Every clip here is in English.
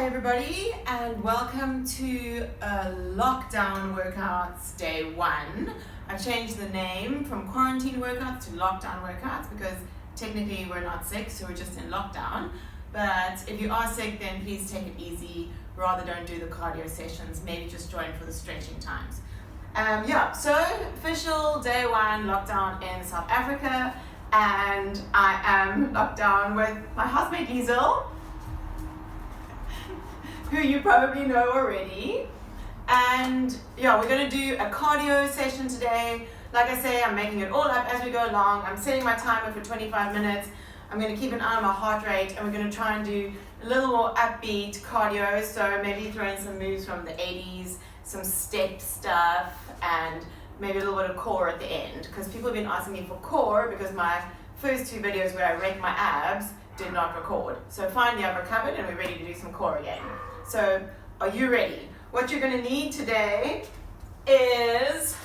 Hi everybody, and welcome to Lockdown Workouts Day 1. I've changed the name from Quarantine Workouts to Lockdown Workouts because technically we're not sick, so we're just in lockdown. But if you are sick, then please take it easy. Rather don't do the cardio sessions, maybe just join for the stretching times. So official Day 1 lockdown in South Africa, and I am locked down with my housemate Liesel, who you probably know already. And yeah, we're gonna do a cardio session today. Like I say, I'm making it all up as we go along. I'm setting my timer for 25 minutes. I'm gonna keep an eye on my heart rate, and we're gonna try and do a little more upbeat cardio. So maybe throw in some moves from the 80s, some step stuff, and maybe a little bit of core at the end. Because people have been asking me for core because my first two videos where I rake my abs did not record. So finally I've recovered and we're ready to do some core again. So, are you ready? What you're going to need today is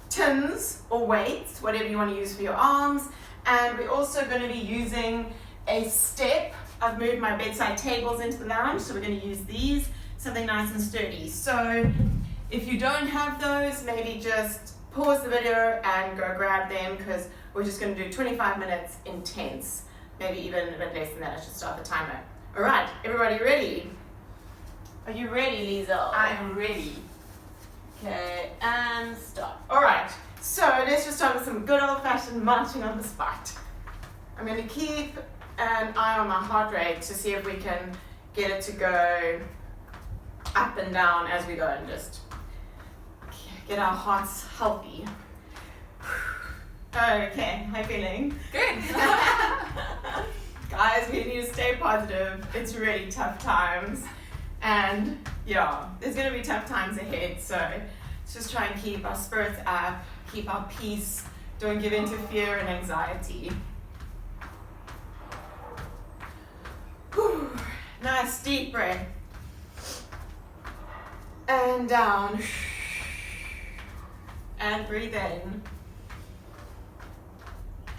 tins or weights, whatever you want to use for your arms. And we're also going to be using a step. I've moved my bedside tables into the lounge, so we're going to use these, something nice and sturdy. So, if you don't have those, maybe just pause the video and go grab them, because we're just going to do 25 minutes intense. Maybe even a bit less than that. I should start the timer. All right, everybody ready? Are you ready, Liesel? I am ready. Okay, and start. All right, so let's just start with some good old-fashioned marching on the spot. I'm going to keep an eye on my heart rate to see if we can get it to go up and down as we go, and just get our hearts healthy. Okay, how you feeling? Good. Guys, we need to stay positive. It's really tough times. And yeah, there's going to be tough times ahead, so let's just try and keep our spirits up, keep our peace, don't give in to fear and anxiety. Whew. Nice deep breath. And down. And breathe in.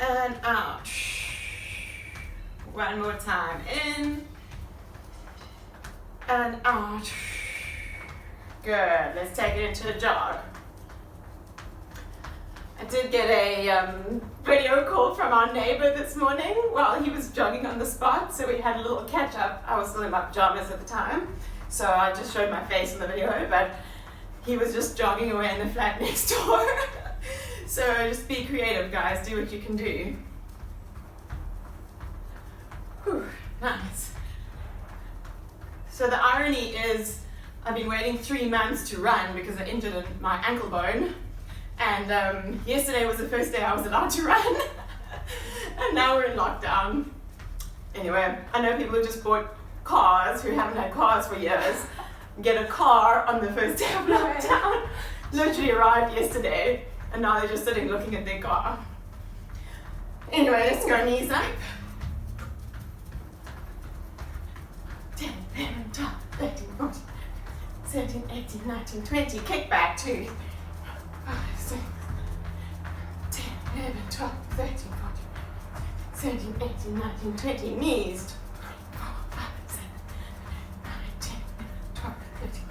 And out. One more time. In. And out. Good. Let's take it into a jog. I did get a video call from our neighbor this morning while he was jogging on the spot, so we had a little catch up. I was still in my pajamas at the time, so I just showed my face in the video, but he was just jogging away in the flat next door. So just be creative, guys. Do what you can do. Whew, nice. So the irony is, I've been waiting 3 months to run because I injured my ankle bone, and yesterday was the first day I was allowed to run, and now we're in lockdown. Anyway, I know people who just bought cars, who haven't had cars for years, get a car on the first day of lockdown. Literally arrived yesterday, and now they're just sitting looking at their car. Anyway, let's go knees up. 10, 11, 12, 13, 14, 17, 18, 19, 20. Kick back, 2, 5, 6, 10, 11, 12, 13, 14, 17, 18, 19, 20. Knees. 4, 5, 7, 9, 10, 12, 13,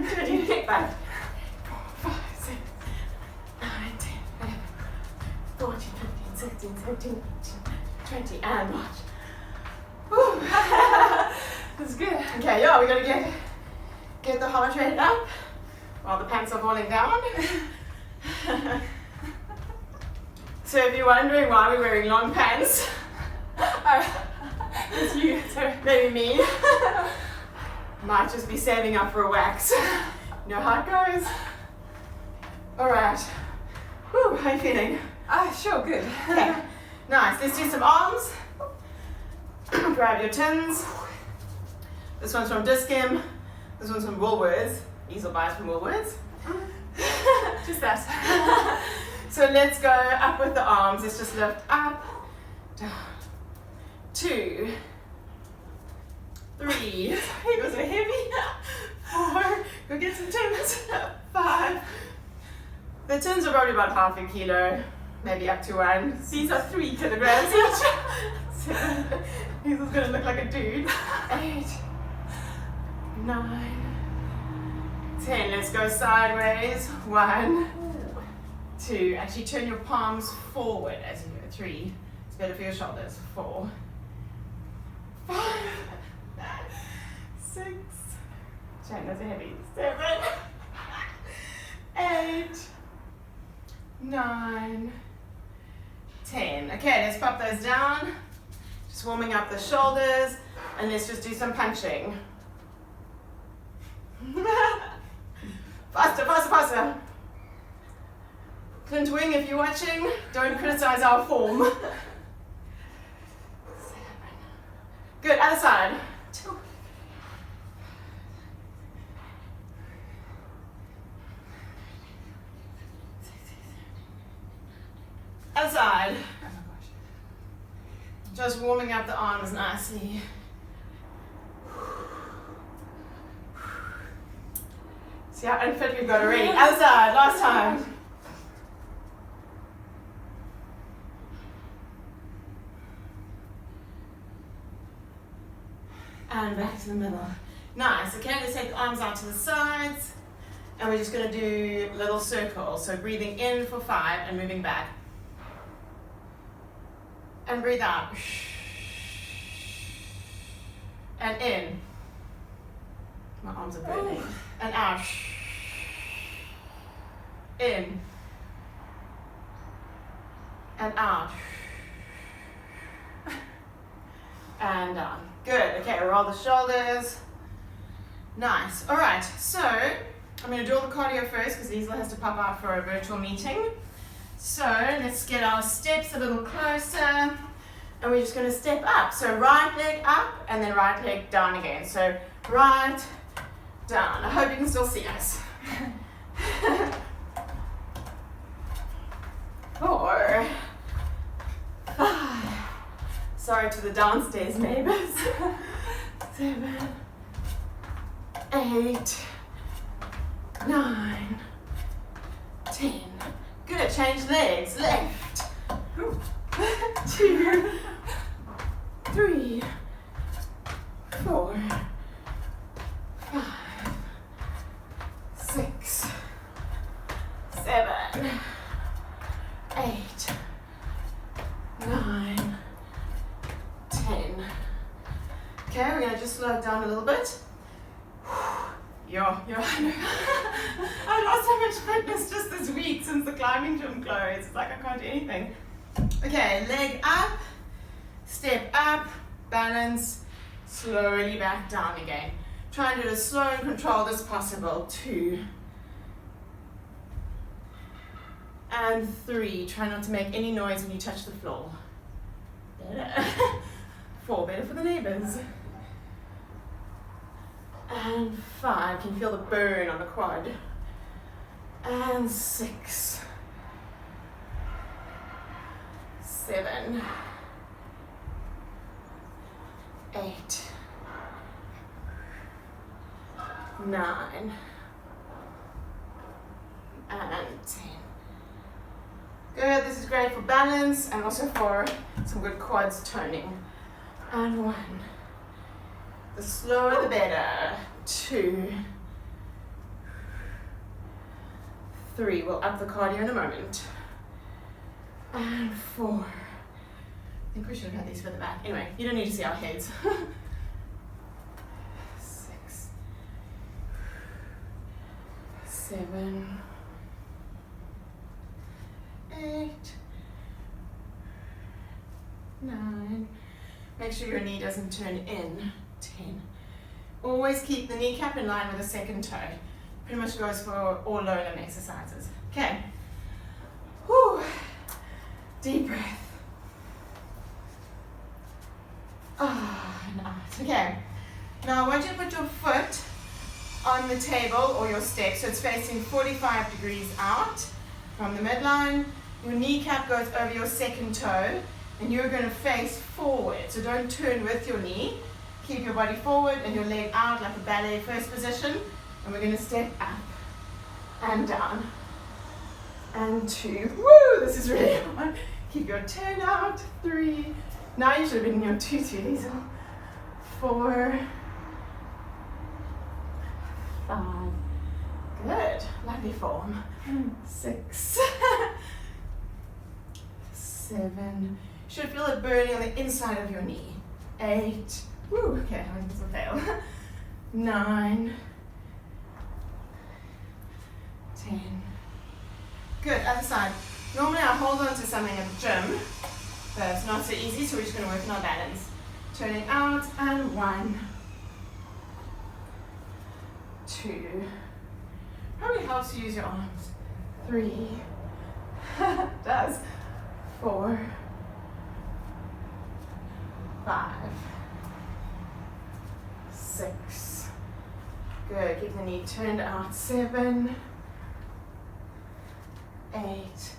14, 20. Kick back. 4, 5, 6, 9, 10, 11, 14, 15, 16, 17, 18, 20. And march. Whew. That's good. Okay, yeah, we gotta get the heart rate up while the pants are falling down. So if you're wondering why we're wearing long pants, it's you, so maybe me. Might just be saving up for a wax. You know how it goes. All right. Whew, how are you feeling? Sure, good. Okay, nice. Let's do some arms. Grab your tins. This one's from Dis-Chem. This one's from Woolworths. Liesel buys from Woolworths. Just that. So let's go up with the arms. Let's just lift up, down. 2, 3. It was a heavy. 4. Go get some tins. 5. The tins are probably about half a kilo, maybe up to 1. These are 3 kilograms each. 7. This is gonna look like a dude. 8, 9, 10. Let's go sideways. 1, 2. Actually turn your palms forward as you go. 3. It's better for your shoulders. 4, 5, 6. Shane, those are heavy. 7, 8, 9, 10. Okay, let's pop those down. Just warming up the shoulders, and let's just do some punching. Faster, faster, faster. Clint Wing, if you're watching, don't criticize our form. 7. Good, other side. 2. Other side. Oh my gosh. Just warming up the arms nicely. See how unfit we've got already. Other side, last time. And back to the middle. Nice. Okay, let's take the arms out to the sides. And we're just going to do little circles. So breathing in for 5 and moving back. And breathe out. And in. My arms are burning. And out. In. And out. And down. Good. Okay, roll the shoulders. Nice. All right, so I'm going to do all the cardio first because Liesl has to pop out for a virtual meeting. So let's get our steps a little closer. And we're just going to step up. So right leg up and then right leg down again. So right, down. I hope you can still see us. 4, 5. Sorry to the downstairs neighbors. 7, 8, 9, 10. Good, change legs. Left. 2, 3, 4, 5, 6, 7, 8, 9, 10. Okay, we're gonna just slow it down a little bit. I've lost so much fitness just this week since the climbing gym closed. It's like I can't do anything. Okay, leg up, step up, balance, slowly back down again. Try and do it as slow and controlled as possible. 2 and 3. Try not to make any noise when you touch the floor. Better. 4, better for the neighbors. And 5, can you feel the burn on the quad? And 6, 7, 8, 9, and 10. Good, this is great for balance and also for some good quads toning. And 1. The slower the better. 2, 3. We'll up the cardio in a moment. And 4. I think we should have had these for the back. Anyway, you don't need to see our heads. 6, 7, 8, 9. Make sure your knee doesn't turn in. 10. Always keep the kneecap in line with the second toe. Pretty much goes for all lower limb exercises. Okay. Whew. Deep breath. Nice. Okay. Now I want you to put your foot on the table or your step so it's facing 45 degrees out from the midline. Your kneecap goes over your second toe and you're going to face forward. So don't turn with your knee. Keep your body forward and your leg out like a ballet first position. And we're going to step up and down. And 2. Woo! This is really hard. Keep your turn out. 3, Now you should have been in your tutu, Liesl. 4, 5. Good. Lovely form. 6. 7. Should feel it burning on the inside of your knee. 8. Woo, okay, this will fail. 9. 10. Good, other side. Normally I hold on to something at the gym, but it's not so easy, so we're just going to work on our balance. Turning out, and 1, 2. Probably helps to use your arms. 3. Does. 4. 5. 6. Good. Keep the knee turned out. 7. 8.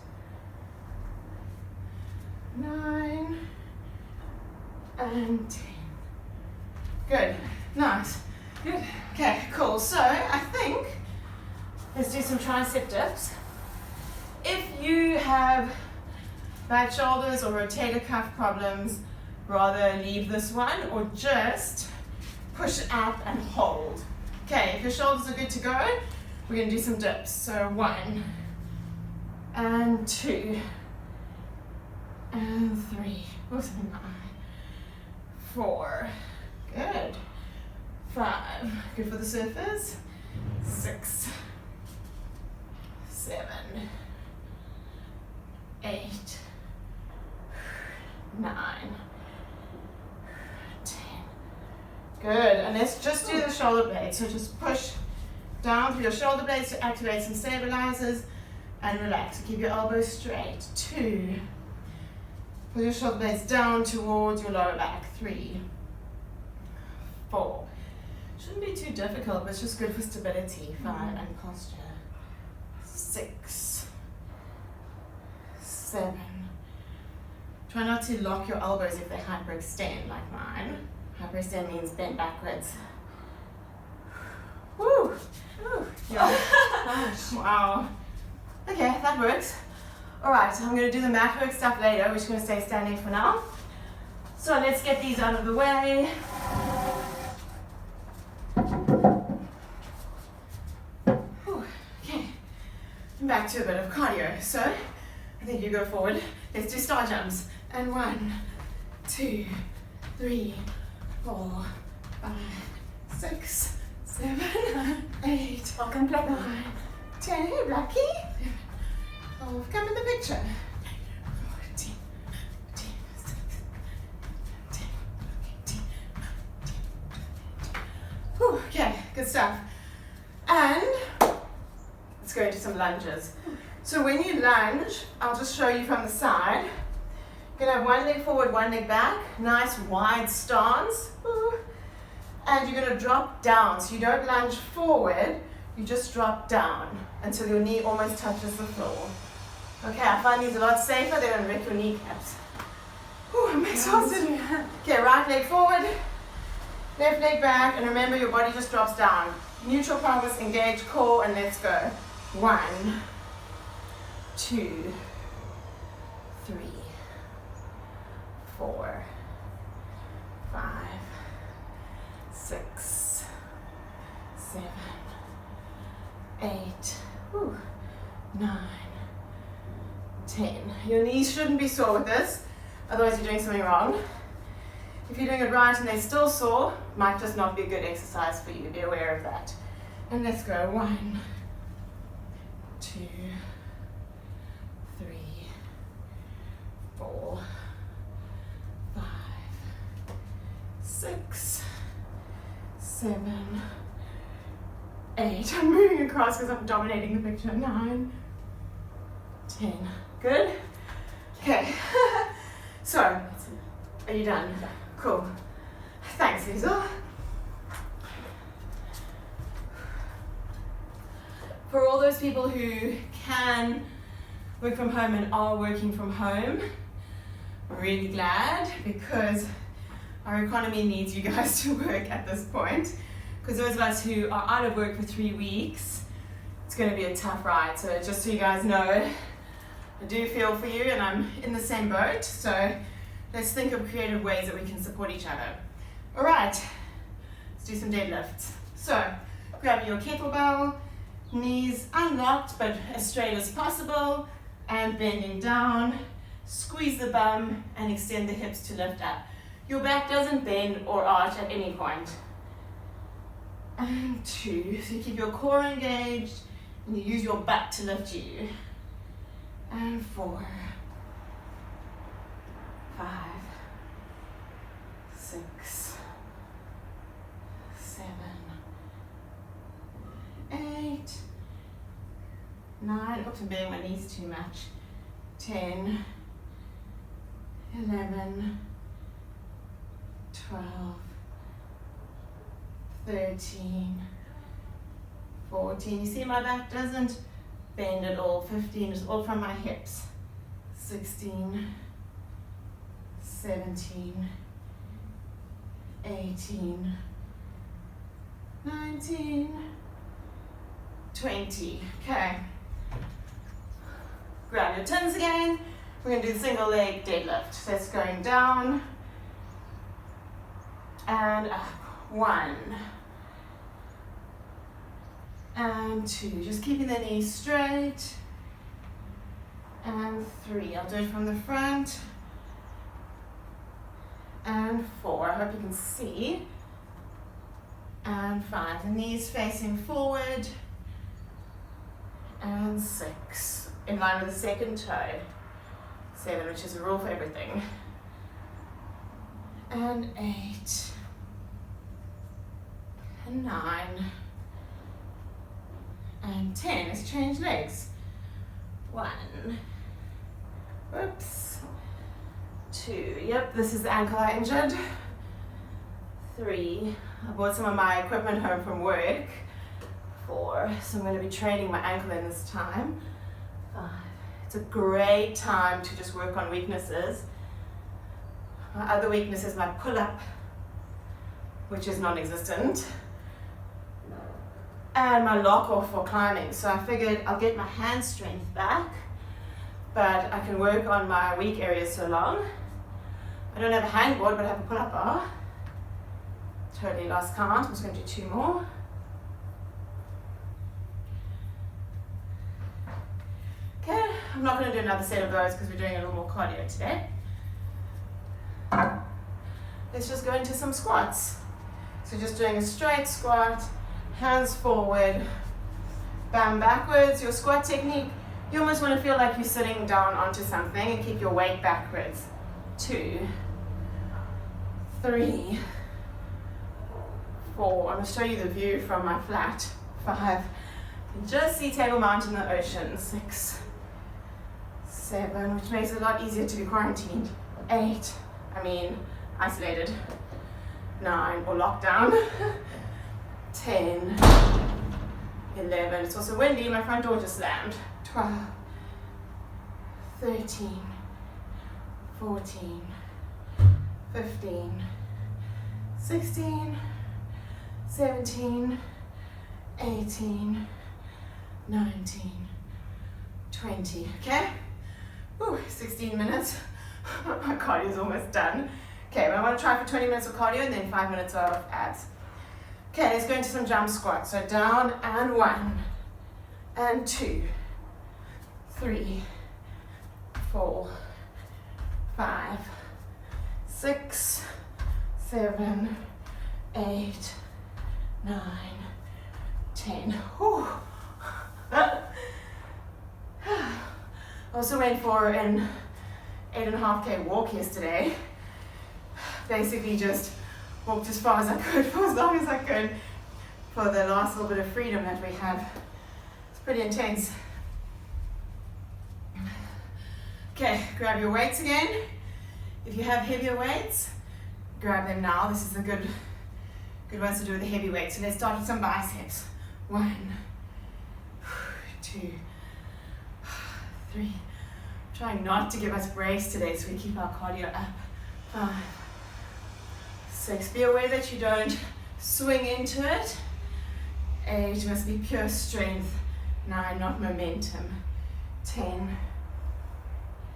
9. And 10. Good. Nice. Good. Okay, cool. So I think let's do some tricep dips. If you have back shoulders or rotator cuff problems, rather leave this one or just push up and hold. Okay, if your shoulders are good to go, we're going to do some dips. So 1 and 2 and 3. Oh, something in my eye. 4. Good. 5. Good for the surface. 6. 7. 8. 9. 10. Good. And let's just do the shoulder blades. So just push down through your shoulder blades to activate some stabilizers and relax. Keep your elbows straight. 2. Pull your shoulder blades down towards your lower back. 3. 4. Shouldn't be too difficult, but it's just good for stability. 5 and posture. 6. 7. Try not to lock your elbows if they hyperextend like mine. Hyperextend means bend backwards. Woo! Woo. Yeah. Gosh. Wow. Okay, that works. Alright, I'm going to do the mat work stuff later. We're just going to stay standing for now. So let's get these out of the way. Whew. Okay, back to a bit of cardio. So, I think you go forward. Let's do star jumps. And 1, 2, 3, 4, 5, 6, 7, 8. Welcome, Black. 9, 10. Hey, Blackie. Oh, come in the picture. 14, 15, 16, 17, 18, 19, 20. Whew, okay, good stuff. And let's go into some lunges. So when you lunge, I'll just show you from the side. You're going to have one leg forward, one leg back. Nice wide stance. Ooh. And you're going to drop down. So you don't lunge forward, you just drop down until your knee almost touches the floor. Okay, I find these a lot safer. They don't wreck your kneecaps. Ooh, I'm exhausted. Okay, right leg forward, left leg back, and remember your body just drops down. Neutral pelvis, engage core, and let's go. 1, 2, 3, 4, 5, 6, 7, 8, 9, 10. Your knees shouldn't be sore with this, otherwise you're doing something wrong. If you're doing it right and they're still sore, it might just not be a good exercise for you. Be aware of that. And let's go. 1, 2, 3, 4, 5, 6, 7, 8. I'm moving across because I'm dominating the picture. 9, 10. Good? Okay. So, are you done? Cool. Thanks, Liesl. For all those people who can work from home and are working from home, I'm really glad because our economy needs you guys to work at this point. Because those of us who are out of work for 3 weeks, it's going to be a tough ride. So just so you guys know, I do feel for you and I'm in the same boat. So let's think of creative ways that we can support each other. All right, let's do some deadlifts. So, grab your kettlebell, knees unlocked but as straight as possible, and bending down, squeeze the bum and extend the hips to lift up. Your back doesn't bend or arch at any point. And 2, so you keep your core engaged and you use your butt to lift you. And 4, 5, 6, 7, 8, 9, oops, I'm bending my knees too much, 10, 11, 12, 13, 14, you see my back doesn't bend at all, 15 is all from my hips, 16, 17, 18, 19, 20, okay. Grab your tins again, we're going to do the single leg deadlift, so it's going down and up, 1, and 2, just keeping the knees straight, and 3, I'll do it from the front, and 4, I hope you can see, and 5, the knees facing forward, and 6, in line with the second toe, 7, which is a rule for everything, and 8, and 9, and 10, let's change legs, 1, whoops, 2, yep, this is the ankle I injured, 3, I brought some of my equipment home from work, 4, so I'm going to be training my ankle in this time, 5, it's a great time to just work on weaknesses. My other weakness is my pull-up, which is non-existent, and my lock-off for climbing, so I figured I'll get my hand strength back, but I can work on my weak areas so long. I don't have a hangboard, but I have a pull-up bar. Totally lost count, I'm just going to do 2 more. Okay, I'm not going to do another set of those because we're doing a little more cardio today. Let's just go into some squats. So just doing a straight squat, hands forward, bam backwards. Your squat technique, you almost want to feel like you're sitting down onto something and keep your weight backwards. 2, 3, 4, I'm going to show you the view from my flat. 5, just see Table Mountain in the ocean. 6, 7, which makes it a lot easier to be quarantined. 8, isolated. 9, or locked down. 10, 11, it's also windy, my front door just slammed. 12, 13, 14, 15, 16, 17, 18, 19, 20, okay? Ooh, 16 minutes. My cardio is almost done. Okay, but I want to try for 20 minutes of cardio and then 5 minutes of abs. Okay, let's go into some jump squats. So down and 1, and 2, 3, 4, 5, 6, 7, 8, 9, 10. Whew. Also went for an 8.5K walk yesterday. Basically just walked as far as I could for as long as I could for the last little bit of freedom that we have. It's pretty intense. Okay, grab your weights again. If you have heavier weights, grab them now. This is the good ones to do with the heavy weights. So let's start with some biceps. 1, 2, 3. Trying not to give us breaks today so we keep our cardio up. 5, 6. Be aware that you don't swing into it. 8 must be pure strength. 9, not momentum. 10,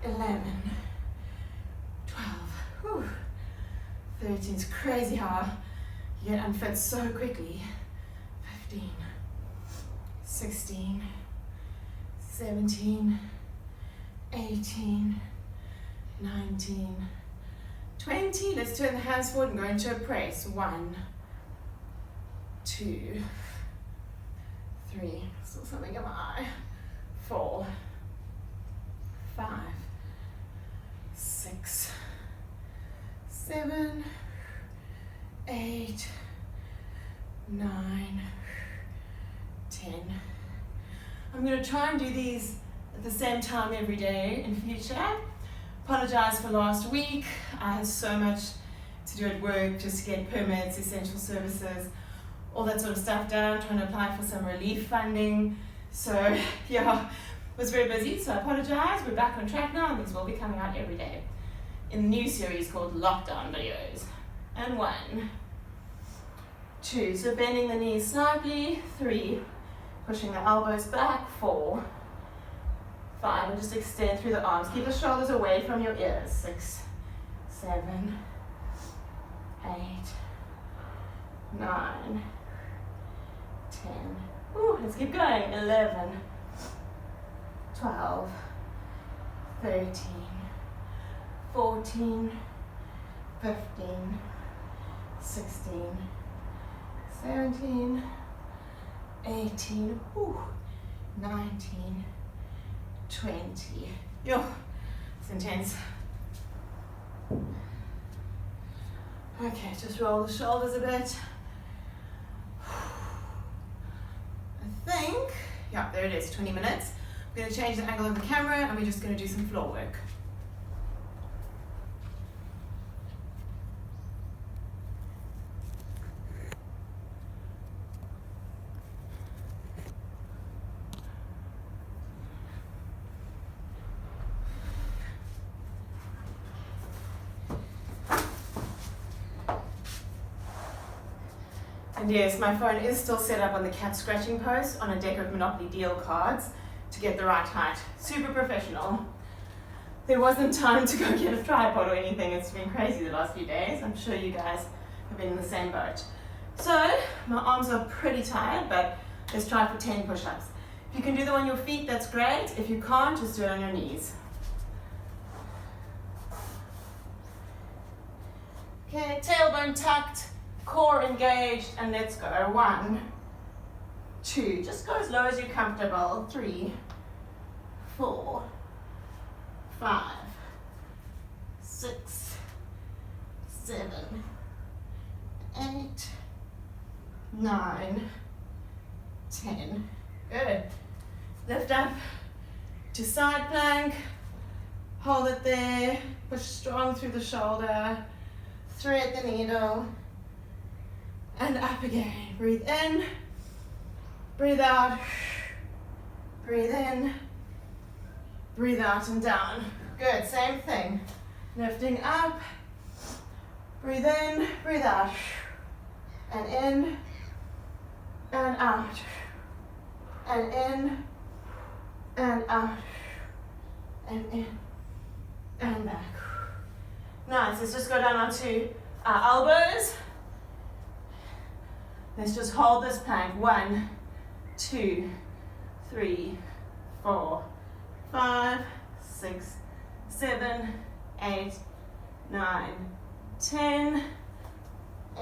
11, 12. Whew. 13 is crazy how you get unfit so quickly. 15, 16, 17, 18, 19, 20. Let's turn the hands forward and go into a press. 1, 2, 3. Still something in my eye. 4, 5, 6, 7, 8, 9, 10. I'm going to try and do these at the same time every day in future. Apologize for last week. I had so much to do at work just to get permits, essential services, all that sort of stuff done, trying to apply for some relief funding. So yeah, was very busy, so I apologize. We're back on track now, and these will be coming out every day in the new series called Lockdown Videos. And 1, 2, so bending the knees slightly. 3, pushing the elbows back. 4, 5, and just extend through the arms. Keep the shoulders away from your ears. 6, 7, 8, 9, 10. Ooh, let's keep going. 11, 12, 13, 14, 15, 16, 17, 18, 19, 20. Yo, it's intense. Okay, just roll the shoulders a bit. I think, yeah, there it is, 20 minutes. I'm going to change the angle of the camera and we're just going to do some floor work. And yes, my phone is still set up on the cat scratching post on a deck of Monopoly deal cards to get the right height. Super professional. There wasn't time to go get a tripod or anything. It's been crazy the last few days. I'm sure you guys have been in the same boat. So, my arms are pretty tired, but let's try for 10 push-ups. If you can do them on your feet, that's great. If you can't, just do it on your knees. Okay, tailbone tucked. Core engaged, and let's go. 1, 2, just go as low as you're comfortable. 3, 4, 5, 6, 7, 8, 9, 10. Good. Lift up to side plank. Hold it there. Push strong through the shoulder. Thread the needle. And up again. Breathe in, breathe out, breathe in, breathe out and down. Good, same thing. Lifting up, breathe in, breathe out, and in, and out, and in, and out, and in, and back. Nice, let's just go down onto our elbows. Let's just hold this plank. 1, 2, 3, 4, 5, 6, 7, 8, 9, 10.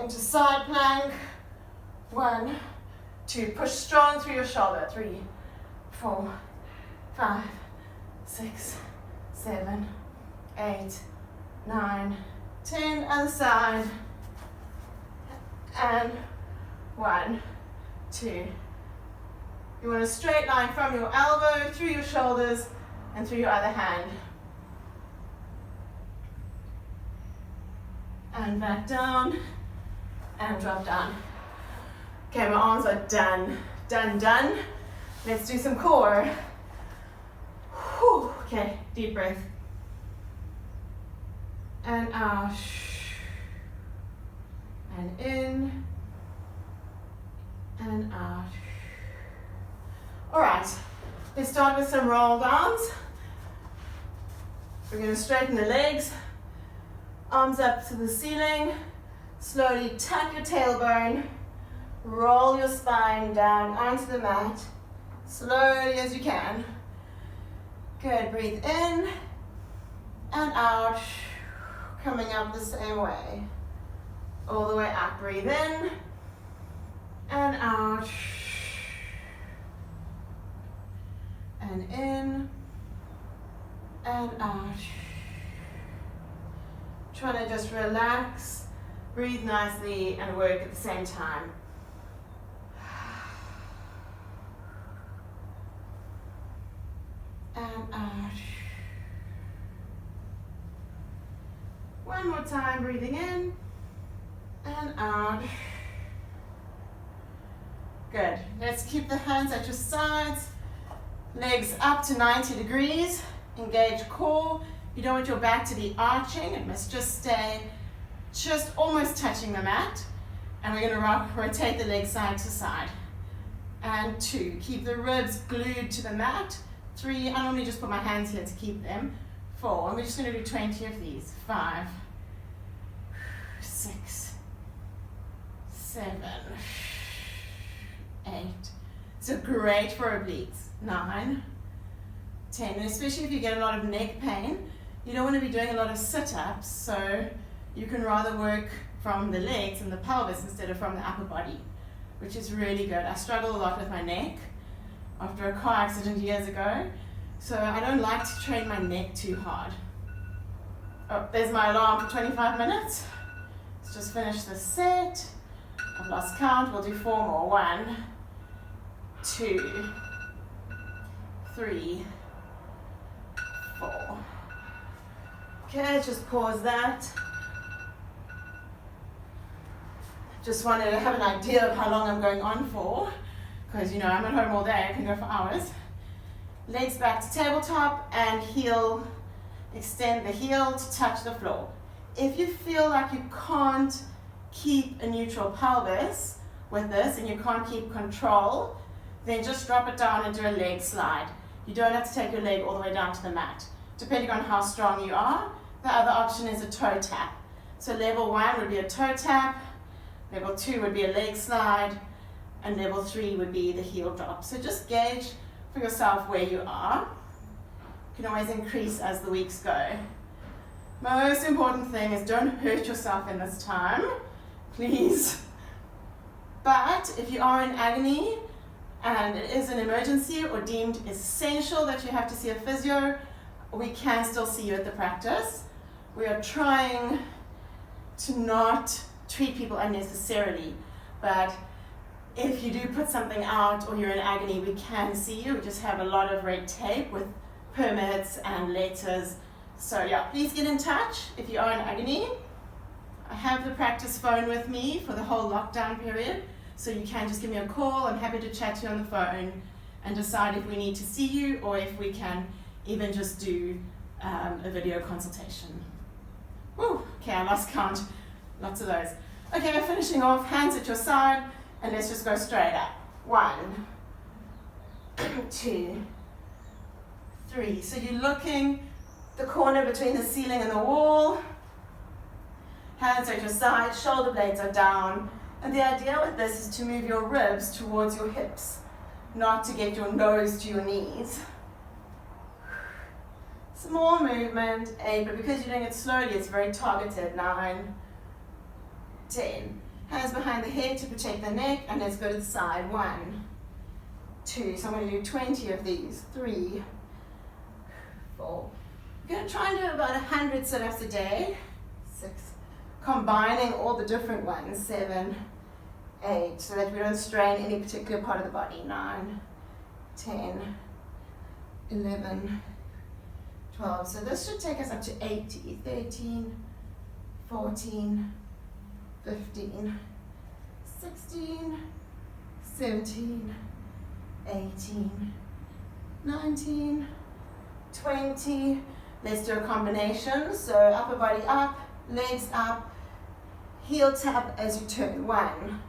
Into side plank. 1, 2. Push strong through your shoulder. 3, 4, 5, 6, 7, 8, 9, 10. Other side. And 1, 2. You want a straight line from your elbow through your shoulders and through your other hand. And back down and drop down. Okay, my arms are done. Done. Let's do some core. Whew. Okay, deep breath. And out. And in. And out. All right, let's start with some roll downs. We're going to straighten the legs, Arms up to the ceiling. Slowly tuck your tailbone. Roll your spine down onto the mat. Slowly as you can. Good, breathe in and out. Coming up the same way. All the way up, breathe in and out. And in and out. Trying to just relax, breathe nicely, and work at the same time. And out. One more time, breathing in and out. Good. Let's keep the hands at your sides. Legs up to 90 degrees. Engage core. You don't want your back to be arching. It must just stay just almost touching the mat. And we're going to rotate the legs side to side. And 2. Keep the ribs glued to the mat. 3. I normally just put my hands here to keep them. 4. And we're just going to do 20 of these. 5. 6. 7. 8. So great for obliques. 9. 10. And especially if you get a lot of neck pain, you don't want to be doing a lot of sit-ups, so you can rather work from the legs and the pelvis instead of from the upper body, which is really good. I struggle a lot with my neck after a car accident years ago, so I don't like to train my neck too hard. Oh, there's my alarm for 25 minutes. Let's just finish this set. I've lost count. We'll do 4 more. 1, 2, 3, 4. Okay, just pause that. Just wanted to have an idea of how long I'm going on for, because you know I'm at home all day, I can go for hours. Legs back to tabletop and heel, extend the heel to touch the floor. If you feel like you can't keep a neutral pelvis with this and you can't keep control, then just drop it down and do a leg slide. You don't have to take your leg all the way down to the mat. Depending on how strong you are, the other option is a toe tap. So level 1 would be a toe tap, level 2 would be a leg slide, and level 3 would be the heel drop. So just gauge for yourself where you are. You can always increase as the weeks go. Most important thing is don't hurt yourself in this time, please. But if you are in agony and it is an emergency or deemed essential that you have to see a physio, we can still see you at the practice. We are trying to not treat people unnecessarily, but if you do put something out or you're in agony, we can see you. We just have a lot of red tape with permits and letters. So yeah, please get in touch if you are in agony. I have the practice phone with me for the whole lockdown period, so you can just give me a call. I'm happy to chat to you on the phone and decide if we need to see you or if we can even just do a video consultation. Woo, okay, I lost count. Lots of those. Okay, we're finishing off, hands at your side, and let's just go straight up. 1, 2, 3. So you're looking the corner between the ceiling and the wall. Hands at your side, shoulder blades are down. And the idea with this is to move your ribs towards your hips, not to get your nose to your knees. Small movement, 8, but because you're doing it slowly, it's very targeted. 9, 10. Hands behind the head to protect the neck, and let's go to the side. 1, 2. So I'm going to do 20 of these. 3, 4. We're going to try and do about 100 sit-ups a day. 6. Combining all the different ones. 7, 8, so that we don't strain any particular part of the body. 9, 10, 11, 12. So this should take us up to 80. 13, 14, 15, 16, 17, 18, 19, 20. Let's do a combination. So upper body up, legs up, heel tap as you turn. 1,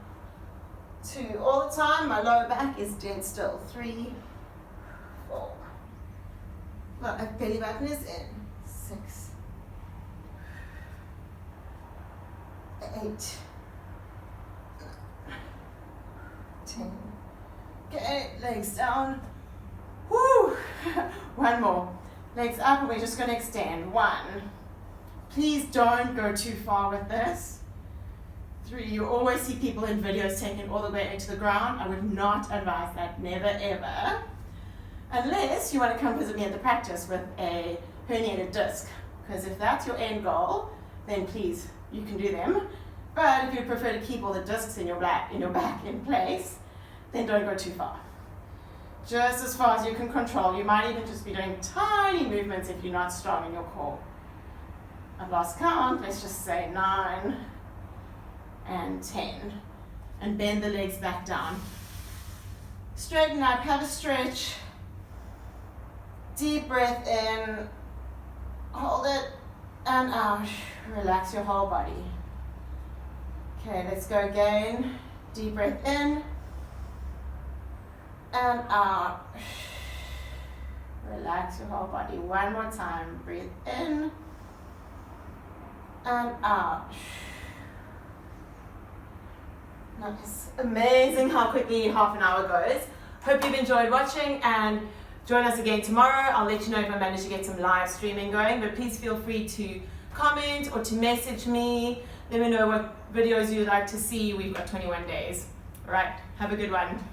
2. All the time, my lower back is dead still. 3, 4. Belly button is in. 6, 8, 10. Okay, legs down. Woo! One more. Legs up, and we're just going to extend. 1. Please don't go too far with this. 3. You always see people in videos taking all the way into the ground. I would not advise that, never ever. Unless you want to come visit me at the practice with a herniated disc. Because if that's your end goal, then please, you can do them. But if you prefer to keep all the discs in your back in place, then don't go too far. Just as far as you can control. You might even just be doing tiny movements if you're not strong in your core. I've lost count. Let's just say 9 and 10. And bend the legs back down. Straighten up, have a stretch. Deep breath in. Hold it and out. Relax your whole body. Okay, let's go again. Deep breath in and out. Relax your whole body. One more time. Breathe in and out. Nice. Amazing how quickly half an hour goes. Hope you've enjoyed watching, and join us again tomorrow. I'll let you know if I manage to get some live streaming going, but please feel free to comment or to message me. Let me know what videos you'd like to see. We've got 21 days. All right, have a good one.